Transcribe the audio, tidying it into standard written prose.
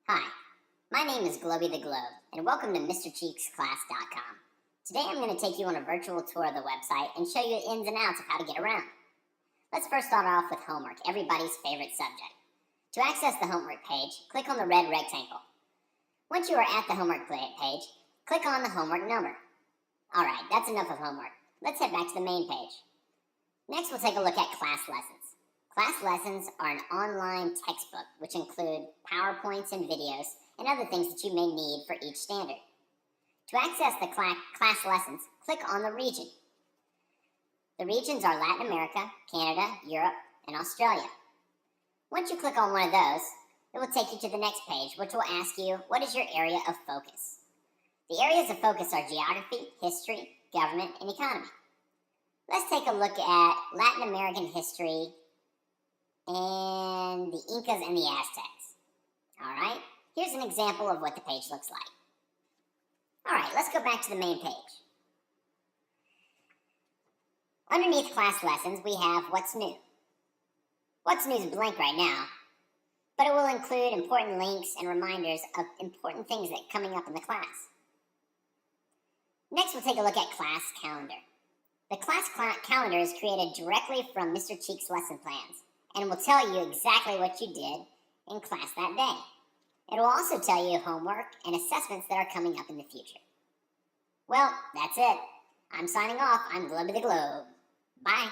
Hi, my name is Globy the Globe, and welcome to MrCheeksClass.com. Today I'm going to take you on a virtual tour of the website and show you the ins and outs of how to get around. Let's first start off with homework, everybody's favorite subject. To access the homework page, click on the red rectangle. Once you are at the homework page, click on the homework number. Alright, that's enough of homework. Let's head back to the main page. Next, we'll take a look at class lessons. Class lessons are an online textbook which include PowerPoints and videos and other things that you may need for each standard. To access the class lessons, click on the region. The regions are Latin America, Canada, Europe, and Australia. Once you click on one of those, it will take you to the next page, which will ask you, what is your area of focus? The areas of focus are geography, history, government, and economy. Let's take a look at Latin American history and the Incas and the Aztecs. Alright, here's an example of what the page looks like. Alright, let's go back to the main page. Underneath class lessons, we have What's New. What's New is blank right now, but it will include important links and reminders of important things that are coming up in the class. Next, we'll take a look at class calendar. The class calendar is created directly from Mr. Cheeks' lesson plans and will tell you exactly what you did in class that day. It will also tell you homework and assessments that are coming up in the future. Well, that's it. I'm signing off. I'm Globy the Globe. Bye.